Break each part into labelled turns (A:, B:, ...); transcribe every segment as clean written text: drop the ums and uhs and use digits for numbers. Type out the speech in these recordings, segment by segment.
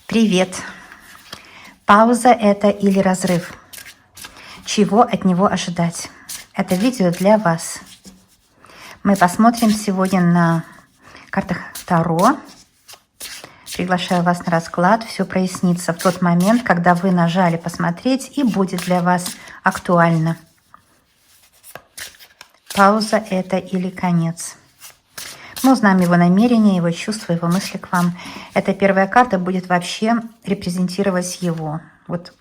A: Привет! Пауза это или разрыв? Чего от него ожидать? Это видео для вас. Мы посмотрим сегодня на картах Таро. Приглашаю вас на расклад. Все прояснится в тот момент, когда вы нажали «Посмотреть» и будет для вас актуально. Пауза это или конец? Мы узнаем его намерения, его чувства, его мысли к вам. Эта первая карта будет вообще репрезентировать его. Вот,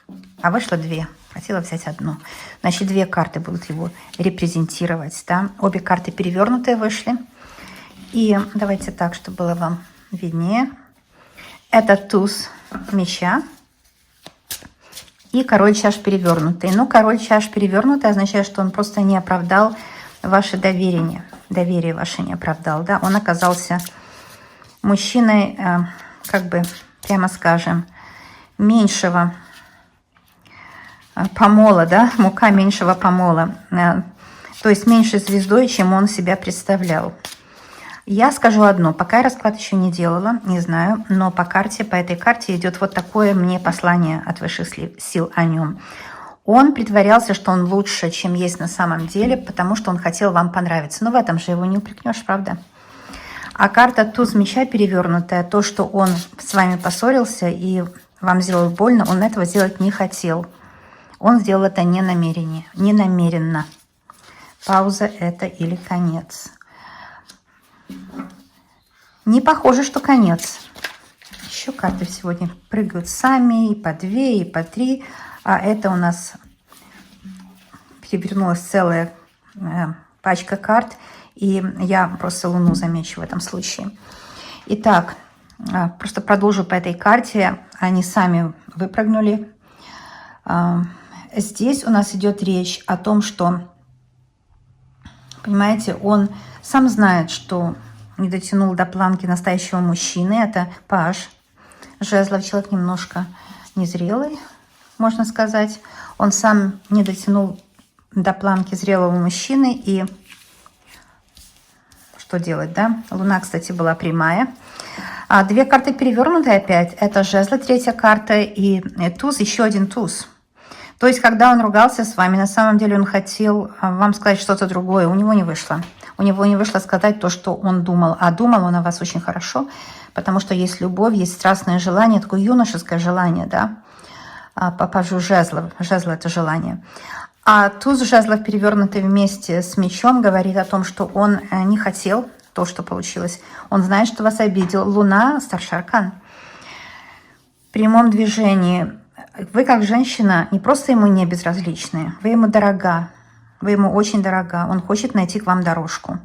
A: а вышло две. Хотела взять одну. Значит, две карты будут его репрезентировать. Да? Обе карты перевернутые вышли. И давайте так, чтобы было вам виднее. Это туз меча и король чаш перевернутый. Ну, король чаш перевернутый означает, что он просто не оправдал ваше доверие. Доверие ваше не оправдал, да, он оказался мужчиной, как бы, прямо скажем, меньшего помола, да, мука меньшего помола, то есть меньшей звездой, чем он себя представлял. Я скажу одно, пока я расклад еще не делала, не знаю, но по этой карте идет вот такое мне послание от высших сил о нем. Он притворялся, что он лучше, чем есть на самом деле, потому что он хотел вам понравиться. Но в этом же его не упрекнешь, правда? А карта туз меча перевернутая, то, что он с вами поссорился и вам сделал больно, он этого сделать не хотел. Он сделал это не намеренно. Пауза это или конец? Не похоже, что конец. Еще карты сегодня прыгают сами, и по 2, и по 3. А это у нас перевернулась целая пачка карт. И я просто Луну замечу в этом случае. Итак, просто продолжу по этой карте. Они сами выпрыгнули. Здесь у нас идет речь о том, что, понимаете, он сам знает, что не дотянул до планки настоящего мужчины. Это паж жезлов, человек немножко незрелый, можно сказать. Он сам не дотянул до планки зрелого мужчины. И что делать, да? Луна, кстати, была прямая. А две карты перевернутые опять. Это жезлы, третья карта, и туз, еще один туз. То есть, когда он ругался с вами, на самом деле он хотел вам сказать что-то другое. У него не вышло. У него не вышло сказать то, что он думал. А думал он о вас очень хорошо, потому что есть любовь, есть страстное желание, такое юношеское желание, да? По пажу жезлов. Жезл – это желание. А туз жезлов, перевернутый вместе с мечом, говорит о том, что он не хотел то, что получилось. Он знает, что вас обидел. Луна – старший аркан. В прямом движении вы, как женщина, не просто ему не безразличны, вы ему дорога. Вы ему очень дорога. Он хочет найти к вам дорожку.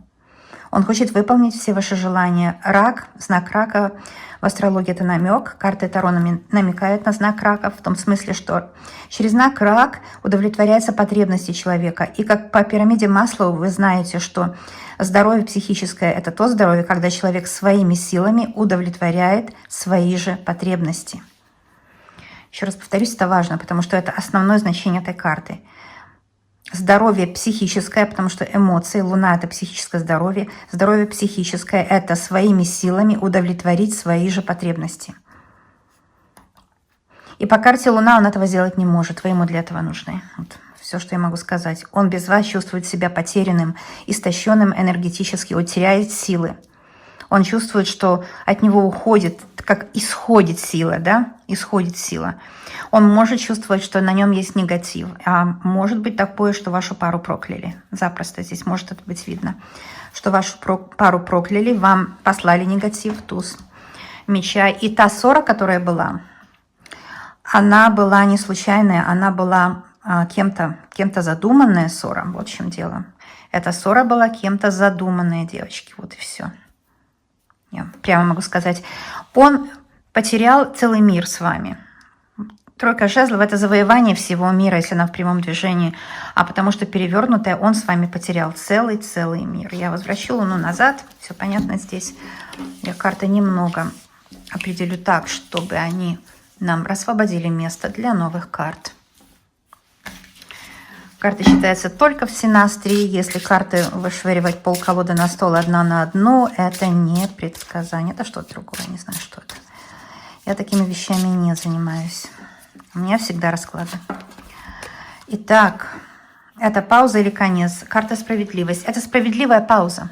A: Он хочет выполнить все ваши желания. Рак, знак рака. В астрологии это намек. Карта Таро намекает на знак рака, в том смысле, что через знак рак удовлетворяются потребности человека. И как по пирамиде Маслоу вы знаете, что здоровье психическое – это то здоровье, когда человек своими силами удовлетворяет свои же потребности. Еще раз повторюсь, это важно, потому что это основное значение этой карты. Здоровье психическое, потому что эмоции, Луна – это психическое здоровье. Здоровье психическое – это своими силами удовлетворить свои же потребности. И по карте Луна он этого сделать не может. Вы ему для этого нужны. Вот все, что я могу сказать. Он без вас чувствует себя потерянным, истощенным энергетически, он теряет силы. Он чувствует, что от него уходит, как исходит сила, да? Исходит сила. Он может чувствовать, что на нем есть негатив. А может быть такое, что вашу пару прокляли. Запросто здесь может это быть видно. Что вашу пару прокляли, вам послали негатив, туз меча. И та ссора, которая была, она была не случайная, она была кем-то задуманная ссора. Вот в чем дело. Эта ссора была кем-то задуманная, девочки. Вот и все. Я прямо могу сказать, он потерял целый мир с вами. Тройка жезлов – это завоевание всего мира, если она в прямом движении. А потому что перевернутая, он с вами потерял целый мир. Я возвращу Луну назад. Все понятно здесь. Я карты немного определю так, чтобы они нам освободили место для новых карт. Карта считается только в синастрии. Если карты вышвыривать полколоды на стол одна на одну, это не предсказание. Это что-то другое, не знаю, что это. Я такими вещами не занимаюсь. У меня всегда расклады. Итак, это пауза или конец? Карта справедливость. Это справедливая пауза.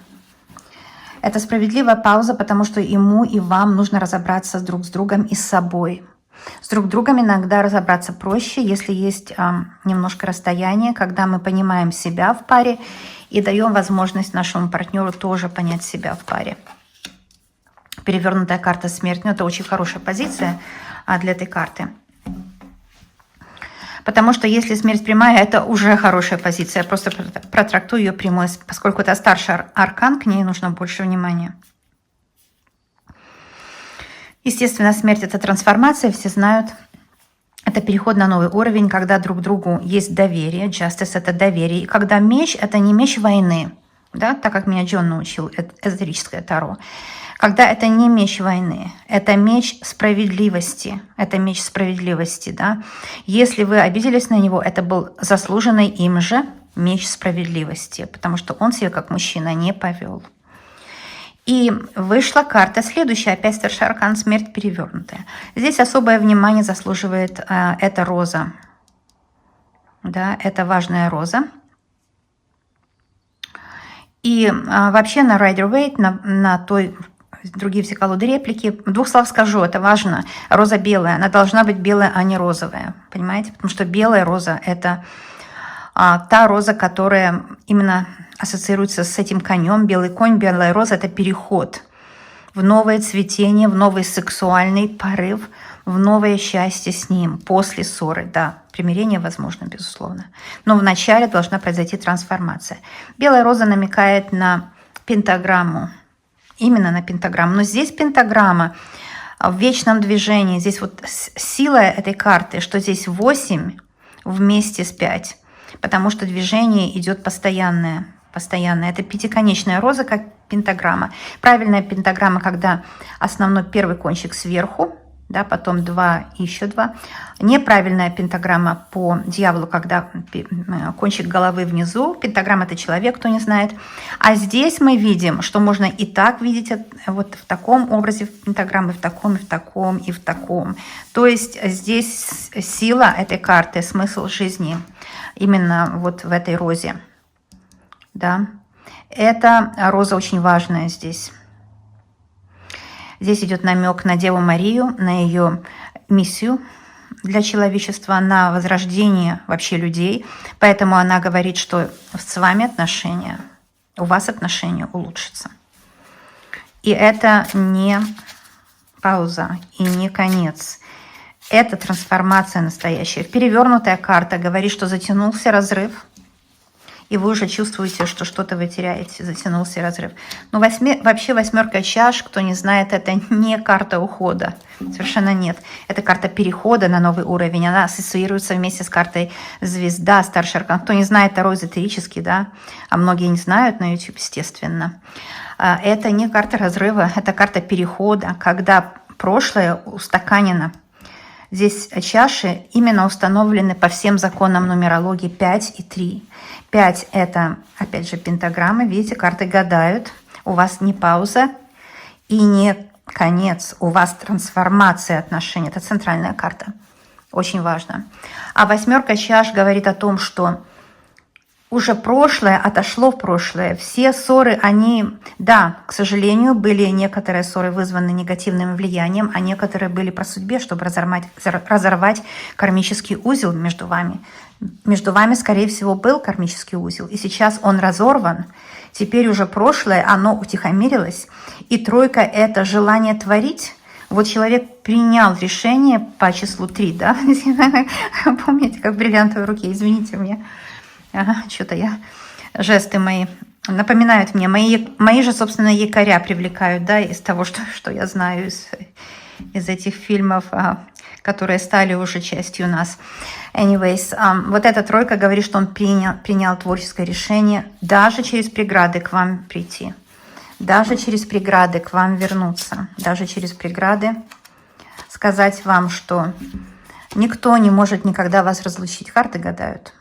A: Это справедливая пауза, потому что ему и вам нужно разобраться друг с другом и с собой. С друг другом иногда разобраться проще, если есть немножко расстояние, когда мы понимаем себя в паре и даем возможность нашему партнеру тоже понять себя в паре. Перевернутая карта смерть, ну, это очень хорошая позиция для этой карты. Потому что если смерть прямая, это уже хорошая позиция. Я просто протрактую ее прямой, поскольку это старший аркан, к ней нужно больше внимания. Естественно, смерть – это трансформация, все знают. Это переход на новый уровень, когда друг другу есть доверие. Justice – это доверие. И когда меч – это не меч войны, да, так как меня Джон научил, эзотерическое таро. Когда это не меч войны, это меч справедливости. Это меч справедливости, да. Если вы обиделись на него, это был заслуженный им же меч справедливости, потому что он себя как мужчина не повел. И вышла карта следующая, опять старший аркан смерть перевернутая. Здесь особое внимание заслуживает эта роза. Да, это важная роза. И вообще на Rider-Waite, на той... Другие все колоды реплики. В двух словах скажу, это важно. Роза белая, она должна быть белая, а не розовая. Понимаете? Потому что белая роза – это та роза, которая именно ассоциируется с этим конем. Белый конь, белая роза – это переход в новое цветение, в новый сексуальный порыв, в новое счастье с ним после ссоры. Да, примирение возможно, безусловно. Но вначале должна произойти трансформация. Белая роза намекает на пентаграмму. Именно на пентаграмму. Но здесь пентаграмма в вечном движении. Здесь вот сила этой карты, что здесь 8 вместе с 5. Потому что движение идет постоянное. Постоянное. Это пятиконечная роза, как пентаграмма. Правильная пентаграмма, когда основной первый кончик сверху, да, потом 2 и еще 2. Неправильная пентаграмма по дьяволу, когда кончик головы внизу. Пентаграмма – это человек, кто не знает. А здесь мы видим, что можно и так видеть вот в таком образе пентаграммы, в таком, и в таком, и в таком. То есть здесь сила этой карты, смысл жизни именно вот в этой розе. Да. Эта роза очень важная здесь. Здесь идет намек на Деву Марию, на ее миссию для человечества, на возрождение вообще людей. Поэтому она говорит, что с вами отношения, у вас отношения улучшатся. И это не пауза и не конец. Это трансформация настоящая. Перевернутая карта говорит, что затянулся разрыв, и вы уже чувствуете, что что-то вы теряете, затянулся разрыв. Но вообще восьмерка чаш, кто не знает, это не карта ухода. Совершенно нет. Это карта перехода на новый уровень. Она ассоциируется вместе с картой звезда, старший аркан. Кто не знает таро эзотерически, да, а многие не знают на YouTube, естественно. Это не карта разрыва, это карта перехода, когда прошлое устаканено. Здесь чаши именно установлены по всем законам нумерологии 5 и 3. 5 – это, опять же, пентаграммы. Видите, карты гадают. У вас не пауза и не конец. У вас трансформация отношений. Это центральная карта. Очень важно. А восьмерка чаш говорит о том, что уже прошлое отошло в прошлое. Все ссоры, они, да, к сожалению, были некоторые ссоры вызваны негативным влиянием, а некоторые были по судьбе, чтобы разорвать кармический узел между вами. Между вами, скорее всего, был кармический узел, и сейчас он разорван. Теперь уже прошлое, оно утихомирилось. И тройка – это желание творить. Вот человек принял решение по числу 3, да? Помните, как в бриллиантовой руке, извините мне. Ага, что-то жесты мои напоминают мне. Мои же, собственно, якоря привлекают, да, из того, что я знаю из этих фильмов, которые стали уже частью нас. Anyways, вот эта тройка говорит, что он принял творческое решение даже через преграды к вам прийти, даже через преграды к вам вернуться, даже через преграды сказать вам, что никто не может никогда вас разлучить. Карты гадают.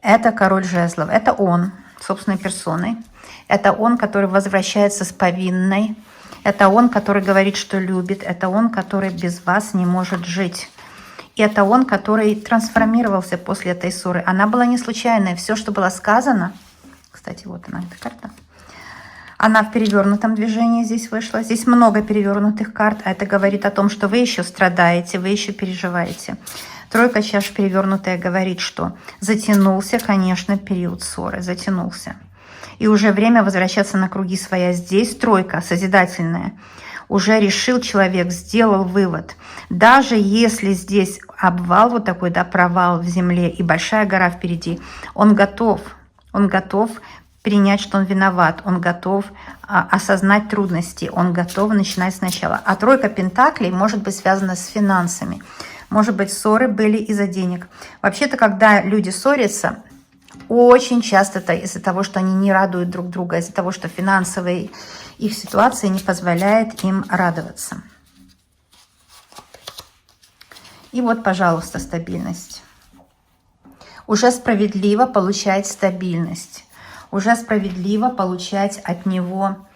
A: Это король жезлов, это он, собственной персоной. Это он, который возвращается с повинной. Это он, который говорит, что любит. Это он, который без вас не может жить. И это он, который трансформировался после этой ссоры. Она была не случайная. Все, что было сказано... Кстати, вот она, эта карта. Она в перевернутом движении здесь вышла. Здесь много перевернутых карт. А это говорит о том, что вы еще страдаете, вы еще переживаете. Тройка чаш перевернутая говорит, что затянулся, конечно, период ссоры. Затянулся. И уже время возвращаться на круги своя. Здесь тройка созидательная. Уже решил человек, сделал вывод. Даже если здесь обвал вот такой, да, провал в земле и большая гора впереди, он готов принять, что он виноват, он готов осознать трудности, он готов начинать сначала. А тройка пентаклей может быть связана с финансами. Может быть, ссоры были из-за денег. Вообще-то, когда люди ссорятся, очень часто это из-за того, что они не радуют друг друга, из-за того, что финансовая их ситуация не позволяет им радоваться. И вот, пожалуйста, стабильность. Уже справедливо получать стабильность. Уже справедливо получать от него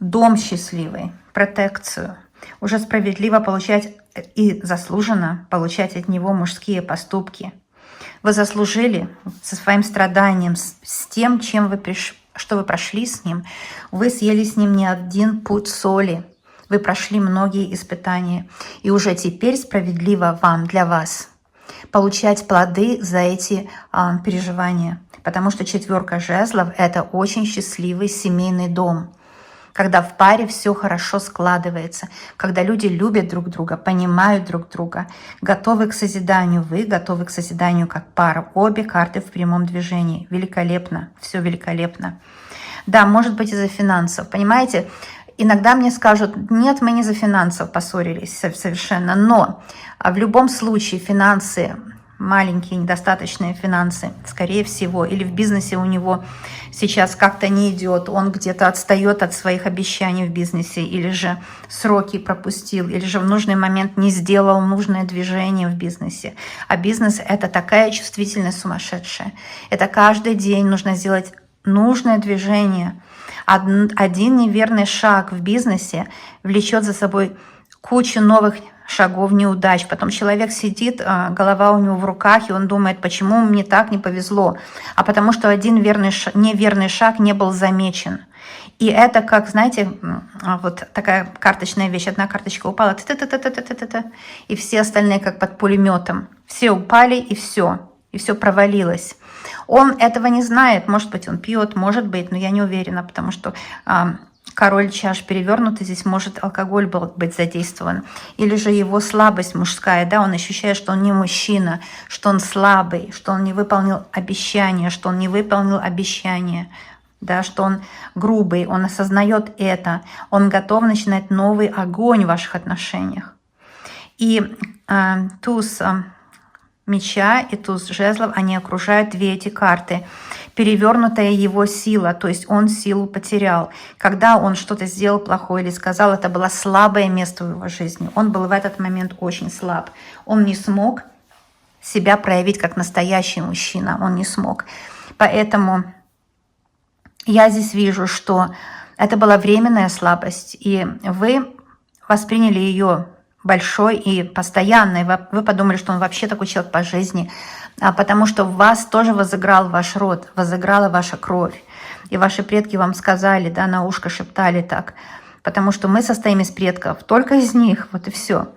A: дом счастливый, протекцию. Уже справедливо получать и заслуженно получать от него мужские поступки. Вы заслужили со своим страданием, с тем, что вы прошли с ним. Вы съели с ним не один пуд соли. Вы прошли многие испытания. И уже теперь справедливо вам, для вас, получать плоды за эти переживания. Потому что четверка жезлов – это очень счастливый семейный дом. Когда в паре все хорошо складывается, когда люди любят друг друга, понимают друг друга, готовы к созиданию. Вы готовы к созиданию как пара. Обе карты в прямом движении. Великолепно, все великолепно. Да, может быть, из-за финансов. Понимаете, иногда мне скажут, нет, мы не из-за финансов поссорились совершенно. Но в любом случае финансы, маленькие недостаточные финансы, скорее всего, или в бизнесе у него сейчас как-то не идет, он где-то отстает от своих обещаний в бизнесе, или же сроки пропустил, или же в нужный момент не сделал нужное движение в бизнесе. А бизнес — это такая чувствительность сумасшедшая. Это каждый день нужно сделать нужное движение. Один неверный шаг в бизнесе влечет за собой кучу новых шагов неудач. Потом человек сидит, голова у него в руках, и он думает, почему мне так не повезло. А потому что один неверный шаг не был замечен. И это как, знаете, вот такая карточная вещь. Одна карточка упала, и все остальные как под пулеметом. Все упали, и все провалилось. Он этого не знает. Может быть, он пьет, может быть, но я не уверена, потому что король чаш перевернутый, здесь может алкоголь быть задействован. Или же его слабость мужская, да, он ощущает, что он не мужчина, что он слабый, что он не выполнил обещание, да, что он грубый, он осознает это, он готов начинать новый огонь в ваших отношениях. И туз меча и туз жезлов, они окружают две эти карты. Перевернутая его сила, то есть он силу потерял. Когда он что-то сделал плохое или сказал, это было слабое место в его жизни. Он был в этот момент очень слаб. Он не смог себя проявить как настоящий мужчина. Он не смог. Поэтому я здесь вижу, что это была временная слабость, и вы восприняли ее большой и постоянной. Вы подумали, что он вообще такой человек по жизни, потому что в вас тоже возыграл ваш род, возыграла ваша кровь. И ваши предки вам сказали, да, на ушко шептали так, потому что мы состоим из предков, только из них, вот и все.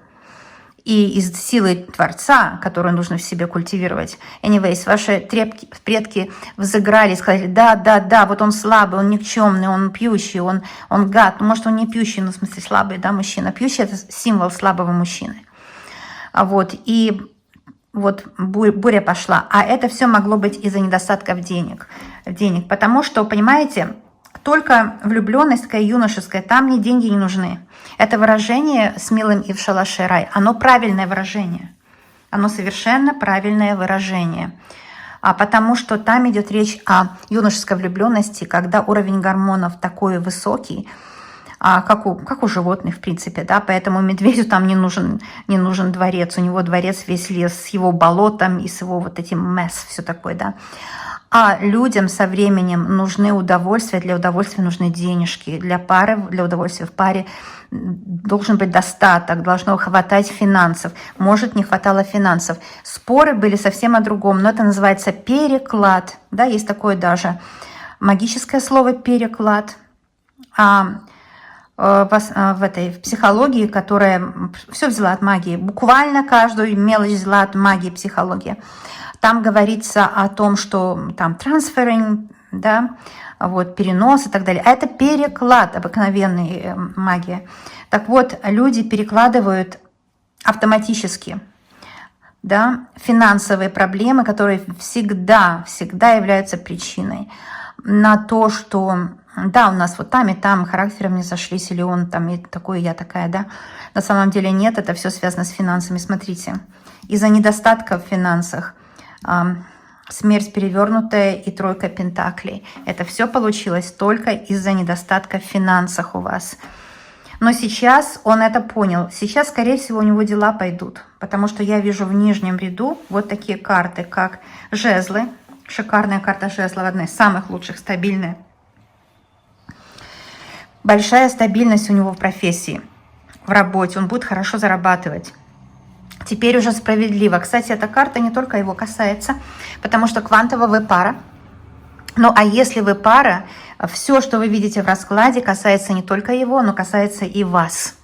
A: И из силы Творца, которую нужно в себе культивировать. Anyways, ваши предки взыграли, сказали, да, вот он слабый, он никчемный, он пьющий, он гад. Ну, может, он не пьющий, но в смысле слабый, да, мужчина. Пьющий — это символ слабого мужчины. Вот, и вот буря пошла. А это все могло быть из-за недостатков денег. Потому что, понимаете, только влюбленность такая юношеская, там мне деньги не нужны. Это выражение «с милым и в шалаше рай», оно правильное выражение. Оно совершенно правильное выражение. Потому что там идет речь о юношеской влюбленности, когда уровень гормонов такой высокий, как у животных, в принципе, да, поэтому медведю там не нужен дворец, у него дворец весь лес с его болотом и с его вот этим месс, все такое, да. А людям со временем нужны удовольствия, для удовольствия нужны денежки, для пары, для удовольствия в паре должен быть достаток, должно хватать финансов. Может, не хватало финансов. Споры были совсем о другом, но это называется переклад. Да, есть такое даже магическое слово «переклад». В психологии, которая все взяла от магии, буквально каждую мелочь взяла от магии психологии. Там говорится о том, что там трансферинг, да, вот, перенос и так далее. А это переклад, обыкновенной магия. Так вот, люди перекладывают автоматически, да, финансовые проблемы, которые всегда являются причиной, на то, что да, у нас вот там и там характером не сошлись, или он там и такой, и я такая, да. На самом деле нет, это все связано с финансами. Смотрите, из-за недостатка в финансах смерть перевернутая и тройка пентаклей. Это все получилось только из-за недостатка в финансах у вас. Но сейчас он это понял. Сейчас, скорее всего, у него дела пойдут. Потому что я вижу в нижнем ряду вот такие карты, как жезлы. Шикарная карта жезлов, одна из самых лучших, стабильная. Большая стабильность у него в профессии, в работе. Он будет хорошо зарабатывать. Теперь уже справедливо. Кстати, эта карта не только его касается, потому что квантово вы пара. Ну а если вы пара, все, что вы видите в раскладе, касается не только его, но касается и вас.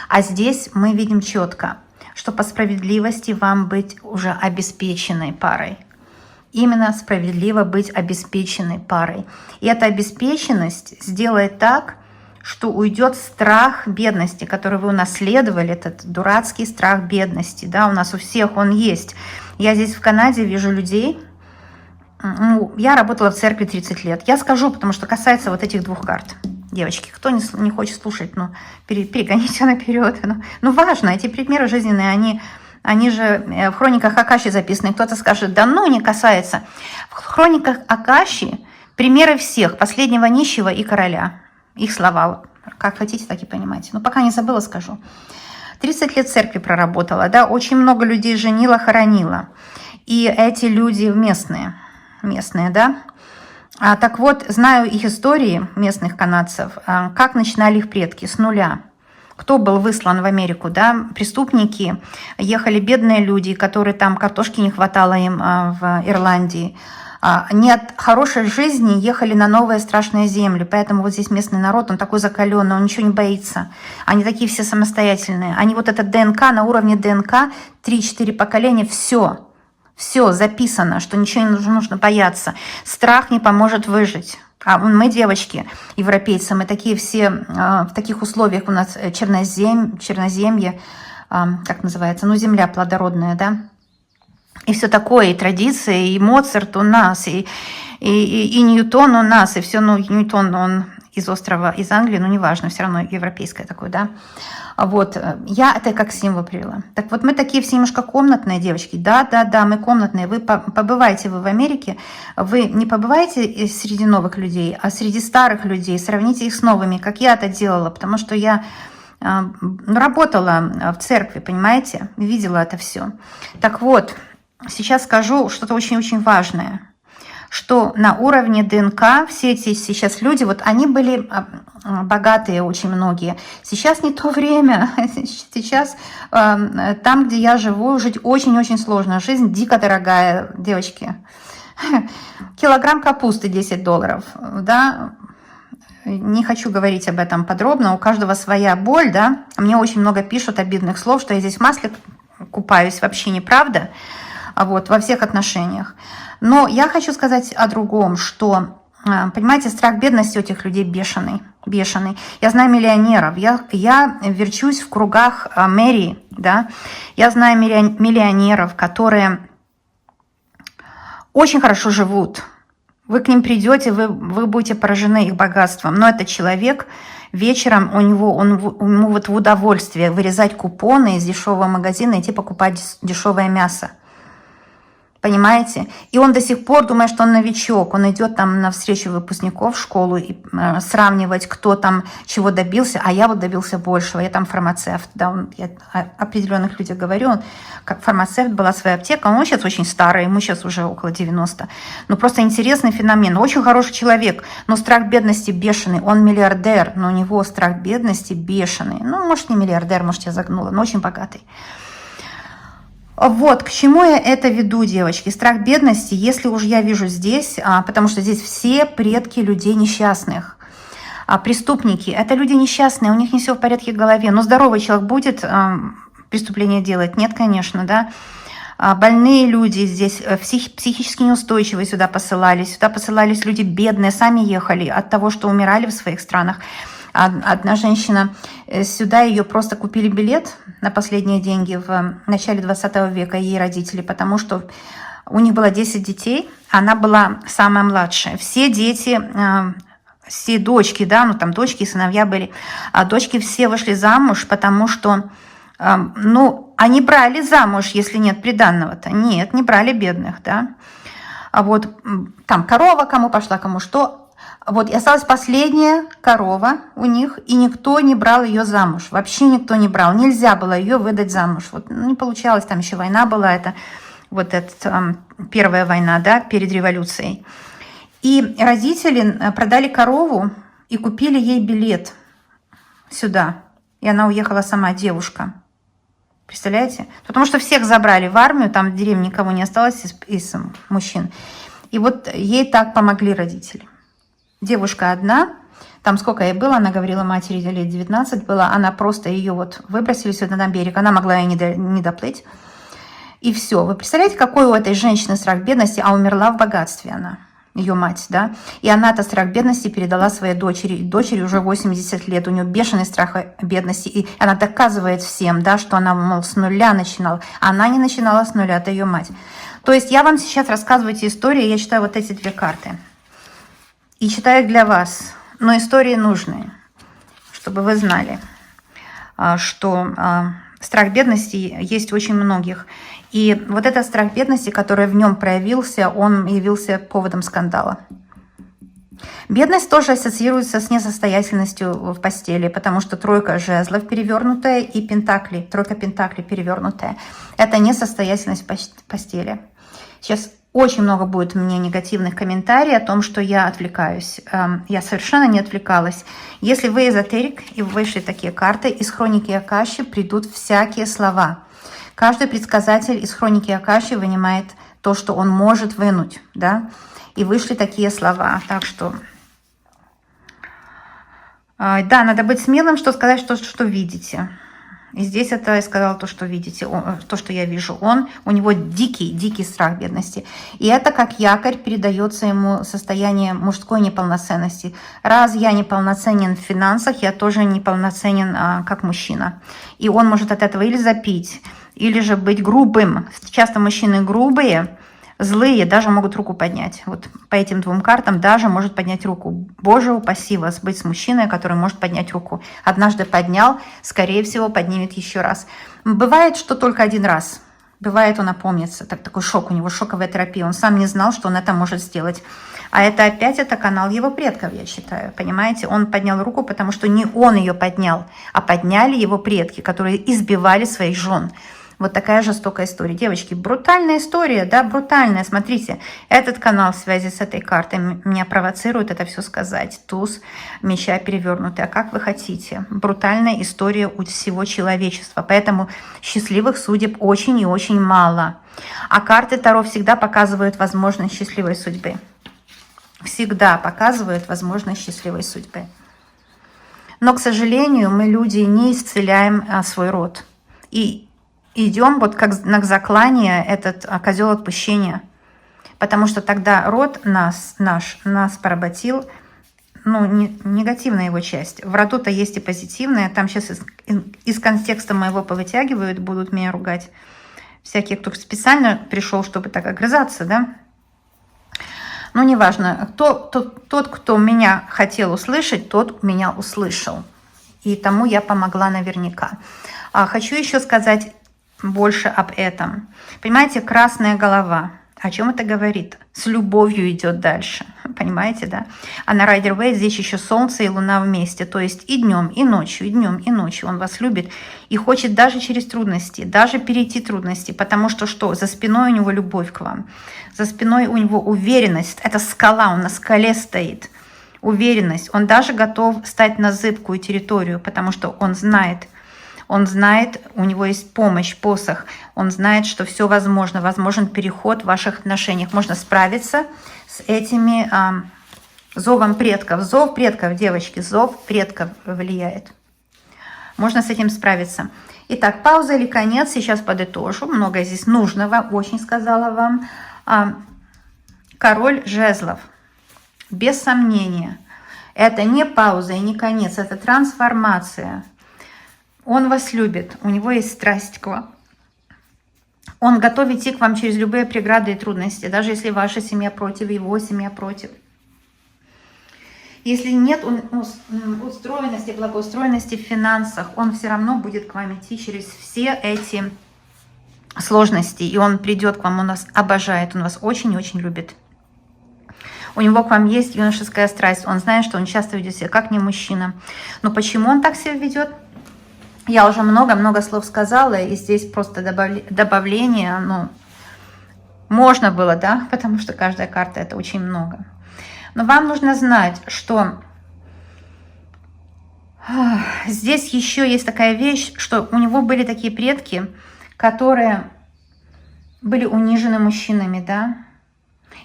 A: А здесь мы видим четко, что по справедливости вам быть уже обеспеченной парой. Именно справедливо быть обеспеченной парой. И эта обеспеченность сделает так, что уйдет страх бедности, который вы унаследовали, этот дурацкий страх бедности. Да, у нас у всех он есть. Я здесь в Канаде вижу людей. Я работала в церкви 30 лет. Я скажу, потому что касается вот этих двух карт. Девочки, кто не хочет слушать, ну, перегоните наперед. Ну, важно, эти примеры жизненные, они же в хрониках Акаши записаны. Кто-то скажет, да ну, не касается. В хрониках Акаши примеры всех, последнего нищего и короля. Их слова, как хотите, так и понимаете. Но пока не забыла, скажу. 30 лет в церкви проработала, да, очень много людей женила, хоронила. И эти люди местные, да. Так вот, знаю их истории местных канадцев, как начинали их предки с нуля. Кто был выслан в Америку, да, преступники, ехали бедные люди, которые там картошки не хватало им в Ирландии. Не от хорошей жизни ехали на новые страшные земли. Поэтому вот здесь местный народ, он такой закаленный, он ничего не боится. Они такие все самостоятельные. Они вот это ДНК, на уровне ДНК, 3-4 поколения, все записано, что ничего не нужно бояться. Страх не поможет выжить. А мы, девочки, европейцы, мы такие все, в таких условиях у нас черноземье, как называется, ну, земля плодородная, да, и все такое, и традиции, и Моцарт у нас, и Ньютон у нас, и все, ну, Ньютон, он из острова, из Англии, ну, неважно, все равно европейское такое, да. Вот, я это как символ привела. Так вот, мы такие все немножко комнатные девочки. Да, мы комнатные. Вы побываете в Америке, вы не побываете среди новых людей, а среди старых людей. Сравните их с новыми, как я это делала, потому что я работала в церкви, понимаете, видела это все. Так вот, сейчас скажу что-то очень-очень важное, что на уровне ДНК все эти сейчас люди, вот они были богатые очень многие. Сейчас не то время. Сейчас там, где я живу, жить очень-очень сложно. Жизнь дико дорогая, девочки. Килограмм капусты $10, да. Не хочу говорить об этом подробно. У каждого своя боль, да. Мне очень много пишут обидных слов, что я здесь в масле купаюсь. Вообще неправда. Вот, во всех отношениях. Но я хочу сказать о другом, что, понимаете, страх бедности у этих людей бешеный. Я знаю миллионеров, я верчусь в кругах мэрии, да, я знаю миллионеров, которые очень хорошо живут. Вы к ним придете, вы будете поражены их богатством, но этот человек вечером ему вот в удовольствие вырезать купоны из дешевого магазина и идти покупать дешевое мясо. Понимаете? И он до сих пор думает, что он новичок. Он идет там на встречу выпускников в школу и сравнивать, кто там чего добился. А я вот добился большего. Я там фармацевт. Да, я о определенных людях говорю. Он как фармацевт, была своя аптека. Он сейчас очень старый, ему сейчас уже около 90. Ну, просто интересный феномен. Очень хороший человек, но страх бедности бешеный. Он миллиардер, но у него страх бедности бешеный. Ну, может, не миллиардер, может, я загнула, но очень богатый. Вот, к чему я это веду, девочки. Страх бедности, если уж я вижу здесь, потому что здесь все предки людей несчастных. Преступники – это люди несчастные, у них не все в порядке в голове. Но здоровый человек будет преступление делать? Нет, конечно, да. Больные люди здесь, психически неустойчивые сюда посылались люди бедные, сами ехали от того, что умирали в своих странах. Одна женщина, сюда ее просто купили билет на последние деньги в начале 20 века, ей родители, потому что у них было 10 детей, она была самая младшая. Все дети, все дочки, да, ну там дочки и сыновья были, а дочки все вышли замуж, потому что, ну, они брали замуж, если нет приданного-то. Нет, не брали бедных, да. А вот там корова кому пошла, кому что. Вот, и осталась последняя корова у них, и никто не брал ее замуж. Вообще никто не брал. Нельзя было ее выдать замуж. Вот, ну, не получалось, там еще война была, это вот эта первая война, да, перед революцией. И родители продали корову и купили ей билет сюда. И она уехала сама, девушка. Представляете? Потому что всех забрали в армию, там в деревне никого не осталось из мужчин. И вот ей так помогли родители. Девушка одна, там сколько ей было, она говорила, матери лет 19 было, она просто ее вот выбросили сюда на берег, она могла и не доплыть. И все. Вы представляете, какой у этой женщины страх бедности, а умерла в богатстве она, ее мать, да? И она-то страх бедности передала своей дочери. Дочери уже 80 лет, у нее бешеный страх бедности, и она доказывает всем, да, что она, мол, с нуля начинала. Она не начинала с нуля, это ее мать. То есть я вам сейчас рассказываю эти истории, я читаю вот эти две карты. И читаю для вас, но истории нужные, чтобы вы знали, что страх бедности есть у очень многих. И вот этот страх бедности, который в нем проявился, он явился поводом скандала. Бедность тоже ассоциируется с несостоятельностью в постели, потому что тройка жезлов перевернутая и пентакли, тройка пентаклей перевернутая. Это несостоятельность в постели. Сейчас очень много будет у меня негативных комментариев о том, что я отвлекаюсь. Я совершенно не отвлекалась. Если вы эзотерик и вышли такие карты, из хроники Акаши придут всякие слова. Каждый предсказатель из хроники Акаши вынимает то, что он может вынуть, да, и вышли такие слова. Так что, да, надо быть смелым, что сказать, что видите. И здесь это я сказала то, что видите, то, что я вижу. У него дикий страх бедности. И это как якорь передается ему состояние мужской неполноценности. Раз я неполноценен в финансах, я тоже неполноценен как мужчина. И он может от этого или запить, или же быть грубым. Часто мужчины грубые, злые, даже могут руку поднять. Вот по этим двум картам даже может поднять руку. Боже, упаси вас быть с мужчиной, который может поднять руку. Однажды поднял, скорее всего, поднимет еще раз. Бывает, что только один раз. Бывает, он опомнится. Такой шок, у него шоковая терапия. Он сам не знал, что он это может сделать. А это опять это канал его предков, я считаю. Понимаете? Он поднял руку, потому что не он ее поднял, а подняли его предки, которые избивали своих жен. Вот такая жестокая история. Девочки, брутальная история, да, брутальная. Смотрите, этот канал в связи с этой картой меня провоцирует это все сказать. Туз меча перевернутый. А как вы хотите? Брутальная история у всего человечества. Поэтому счастливых судеб очень и очень мало. А карты Таро всегда показывают возможность счастливой судьбы. Всегда показывают возможность счастливой судьбы. Но, к сожалению, мы, люди, не исцеляем свой род. И идем вот как знак заклания этот козел отпущения. Потому что тогда род нас поработил, ну, негативная его часть. В роду-то есть и позитивная. Там сейчас из контекста моего повытягивают, будут меня ругать. Всякие, кто специально пришел, чтобы так огрызаться, да. Ну, неважно. Тот, кто меня хотел услышать, тот меня услышал. И тому я помогла наверняка. Хочу еще сказать больше об этом. Понимаете, красная голова. О чем это говорит? С любовью идет дальше. Понимаете, да? А на Rider Waite здесь еще Солнце и Луна вместе. То есть и днем, и ночью, и днем, и ночью. Он вас любит и хочет даже через трудности, даже перейти трудности. Потому что что? За спиной у него любовь к вам. За спиной у него уверенность. Это скала, он на скале стоит. Уверенность. Он даже готов стать на зыбкую территорию, потому что он знает, у него есть помощь, посох. Он знает, что все возможно. Возможен переход в ваших отношениях. Можно справиться с этими зовом предков. Зов предков, девочки, зов предков влияет. Можно с этим справиться. Итак, пауза или конец. Сейчас подытожу. Много здесь нужного. Очень сказала вам. Король жезлов. Без сомнения. Это не пауза и не конец. Это трансформация. Он вас любит, у него есть страсть к вам. Он готов идти к вам через любые преграды и трудности, даже если ваша семья против, его семья против. Если нет устроенности, благоустроенности в финансах, он все равно будет к вам идти через все эти сложности. И он придет к вам, он вас обожает, он вас очень и очень любит. У него к вам есть юношеская страсть, он знает, что он часто ведет себя как не мужчина. Но почему он так себя ведет? Я уже много-много слов сказала, и здесь просто добавление, ну, можно было, да, потому что каждая карта это очень много. Но вам нужно знать, что здесь еще есть такая вещь, что у него были такие предки, которые были унижены мужчинами, да.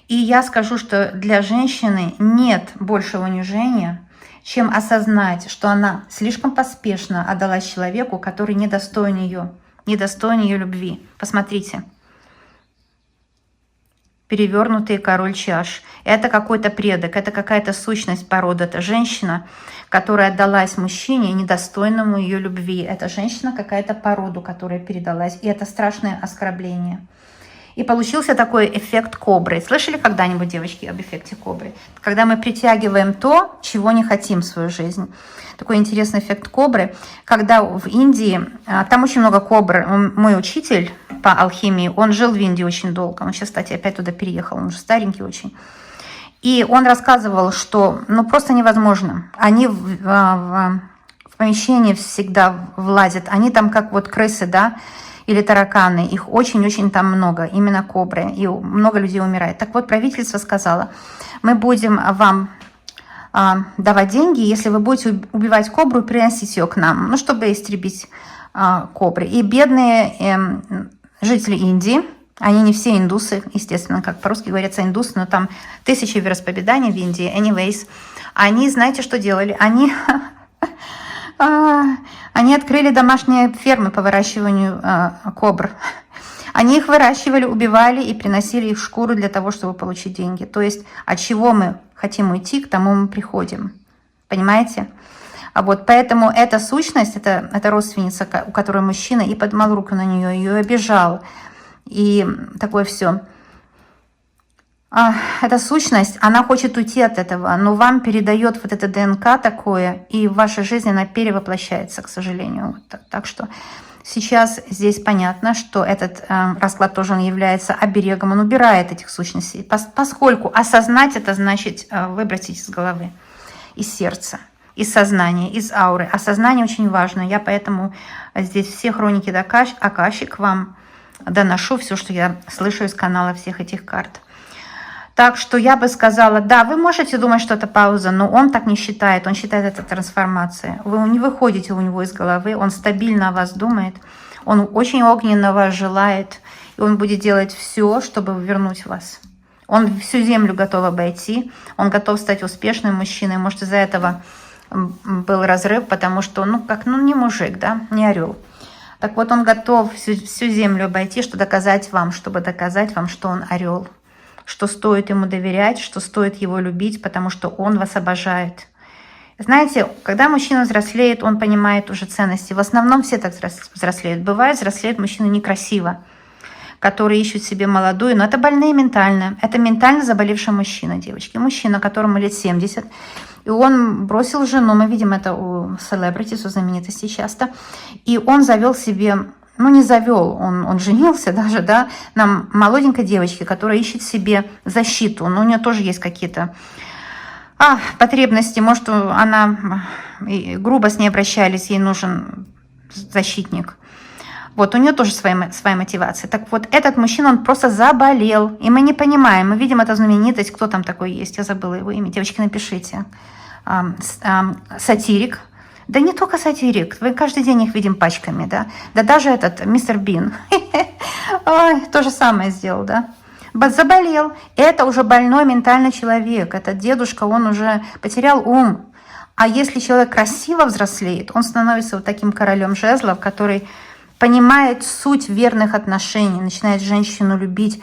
A: И я скажу, что для женщины нет большего унижения, чем осознать, что она слишком поспешно отдалась человеку, который недостоин ее любви. Посмотрите. Перевернутый король чаш. Это какой-то предок, это какая-то сущность породы. Это женщина, которая отдалась мужчине, недостойному ее любви. Это женщина какая-то породу, которая передалась. И это страшное оскорбление. И получился такой эффект кобры. Слышали когда-нибудь, девочки, об эффекте кобры? Когда мы притягиваем то, чего не хотим в свою жизнь. Такой интересный эффект кобры. Когда в Индии, там очень много кобр. Мой учитель по алхимии, он жил в Индии очень долго. Он сейчас, кстати, опять туда переехал. Он уже старенький очень. И он рассказывал, что ну просто невозможно. Они в помещении всегда влазят. Они там как вот крысы, да, или тараканы, их очень-очень там много, именно кобры, и много людей умирает. Так вот, правительство сказало, мы будем вам давать деньги, если вы будете убивать кобру и приносить ее к нам, ну, чтобы истребить кобры. И бедные жители Индии, они не все индусы, естественно, как по-русски говорится индусы, но там тысячи вероисповеданий в Индии, anyways, они, знаете, что делали? Они открыли домашние фермы по выращиванию кобр. Они их выращивали, убивали и приносили их в шкуру для того, чтобы получить деньги. То есть от чего мы хотим уйти, к тому мы приходим. Понимаете? А вот поэтому эта сущность, это родственница, у которой мужчина, и поднимал руку на нее, ее обижал. И такое все. Эта сущность, она хочет уйти от этого, но вам передает вот это ДНК такое, и в вашей жизни она перевоплощается, к сожалению. Вот так что сейчас здесь понятно, что этот расклад тоже он является оберегом, он убирает этих сущностей, поскольку осознать это значит выбросить из головы, из сердца, из сознания, из ауры. Осознание очень важно, я поэтому здесь все хроники Акаши к вам доношу, все, что я слышу из канала всех этих карт. Так что я бы сказала, да, вы можете думать, что это пауза, но он так не считает, он считает это трансформацией. Вы не выходите у него из головы, он стабильно о вас думает, он очень огненно вас желает, и он будет делать все, чтобы вернуть вас. Он всю землю готов обойти, он готов стать успешным мужчиной, может, из-за этого был разрыв, потому что, не мужик, да, не орел. Так вот, он готов всю землю обойти, чтобы доказать вам, что он орел. Что стоит ему доверять, что стоит его любить, потому что он вас обожает. Знаете, когда мужчина взрослеет, он понимает уже ценности. В основном все так взрослеют. Бывает, взрослеют мужчины некрасиво, которые ищут себе молодую, но это больные ментально. Это ментально заболевший мужчина, девочки. Мужчина, которому лет 70, и он бросил жену, мы видим это у селебритис, у знаменитостей часто, и он завел себе ну, не завел, он женился даже, да, на молоденькой девочке, которая ищет себе защиту. Но у нее тоже есть какие-то потребности. Может, она грубо с ней обращались, ей нужен защитник. Вот, у нее тоже своя мотивация. Так вот, этот мужчина, он просто заболел. И мы не понимаем, мы видим эту знаменитость, кто там такой есть, я забыла его имя, девочки, напишите. Сатирик. Да не только сатирик, вы каждый день их видим пачками, да. Да даже этот, мистер Бин, то же самое сделал, да. Заболел. Это уже больной ментальный человек. Этот дедушка, он уже потерял ум. А если человек красиво взрослеет, он становится вот таким королем жезлов, который понимает суть верных отношений, начинает женщину любить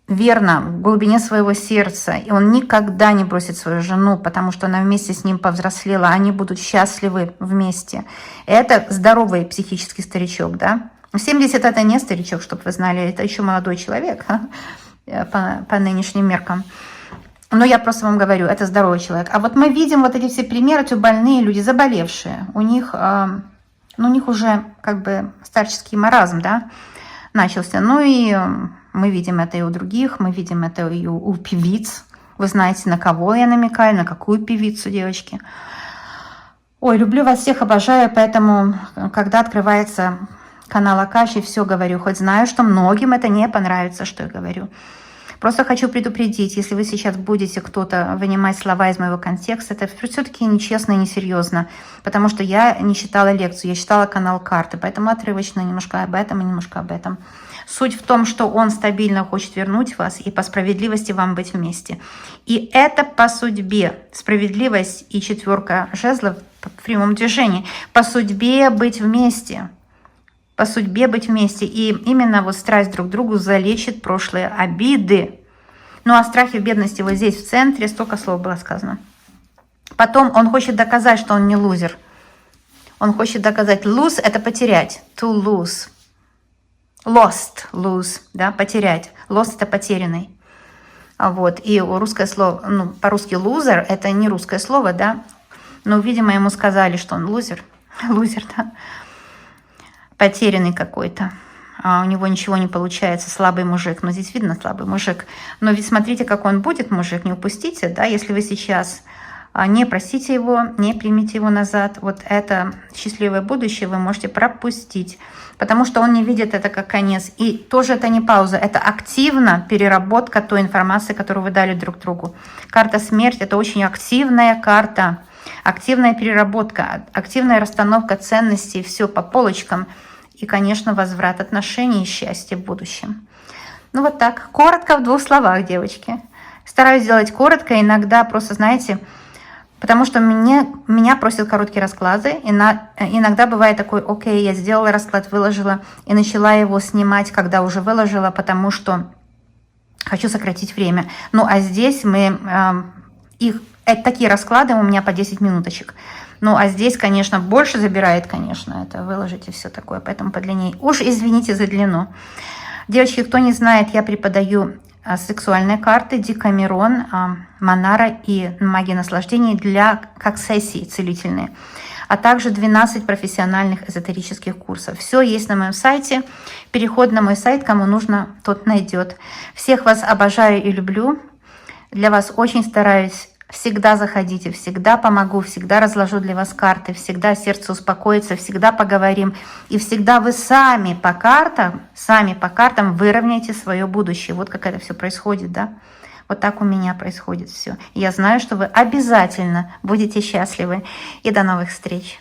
A: верно, в глубине своего сердца. И он никогда не бросит свою жену, потому что она вместе с ним повзрослела. Они будут счастливы вместе. Это здоровый психический старичок, да. 70 это не старичок, чтобы вы знали, это еще молодой человек по нынешним меркам. Но я просто вам говорю, это здоровый человек. А вот мы видим вот эти все примеры, эти больные люди, заболевшие. У них уже как бы старческий маразм, да, начался. Ну и мы видим это и у других, мы видим это и у певиц. Вы знаете, на кого я намекаю, на какую певицу, девочки. Ой, люблю вас всех, обожаю, поэтому, когда открывается канал Акаши, все говорю. Хоть знаю, что многим это не понравится, что я говорю. Просто хочу предупредить, если вы сейчас будете кто-то вынимать слова из моего контекста, это все-таки нечестно и несерьезно, потому что я не читала лекцию, я читала канал карты, поэтому отрывочно немножко об этом и немножко об этом. Суть в том, что он стабильно хочет вернуть вас и по справедливости вам быть вместе. И это по судьбе. Справедливость и четверка жезлов в прямом движении. По судьбе быть вместе. По судьбе быть вместе. И именно вот страсть друг к другу залечит прошлые обиды. Ну а страхи в бедности вот здесь, в центре, столько слов было сказано. Потом он хочет доказать, что он не лузер. Он хочет доказать. Lose – это потерять. To lose. Lost, lose, да, потерять. Lost – это потерянный. Вот. И русское слово, ну, по-русски loser – это не русское слово, да. Но, видимо, ему сказали, что он лузер. Лузер, да. Потерянный какой-то. У него ничего не получается, слабый мужик. Но здесь видно слабый мужик. Но ведь смотрите, как он будет, мужик, не упустите, да, если вы сейчас не простите его, не примите его назад. Вот это счастливое будущее вы можете пропустить, потому что он не видит это как конец. И тоже это не пауза, это активно переработка той информации, которую вы дали друг другу. Карта смерть – это очень активная карта, активная переработка, активная расстановка ценностей, все по полочкам. И, конечно, возврат отношений и счастья в будущем. Ну вот так, коротко в 2 словах, девочки. Стараюсь сделать коротко, иногда просто, знаете, потому что меня просят короткие расклады. Иногда бывает такой, окей, я сделала расклад, выложила и начала его снимать, когда уже выложила, потому что хочу сократить время. Ну а здесь такие расклады у меня по 10 минуточек. Ну, а здесь, конечно, больше забирает, конечно, это выложить и все такое, поэтому подлиннее. Уж извините за длину. Девочки, кто не знает, я преподаю сексуальные карты, Декамерон, Манара и магия наслаждений как сессии целительные, а также 12 профессиональных эзотерических курсов. Все есть на моем сайте. Переход на мой сайт, кому нужно, тот найдет. Всех вас обожаю и люблю. Для вас очень стараюсь. Всегда заходите, всегда помогу, всегда разложу для вас карты, всегда сердце успокоится, всегда поговорим. И всегда вы сами по картам выровняете свое будущее. Вот как это все происходит, да? Вот так у меня происходит все. Я знаю, что вы обязательно будете счастливы. И до новых встреч!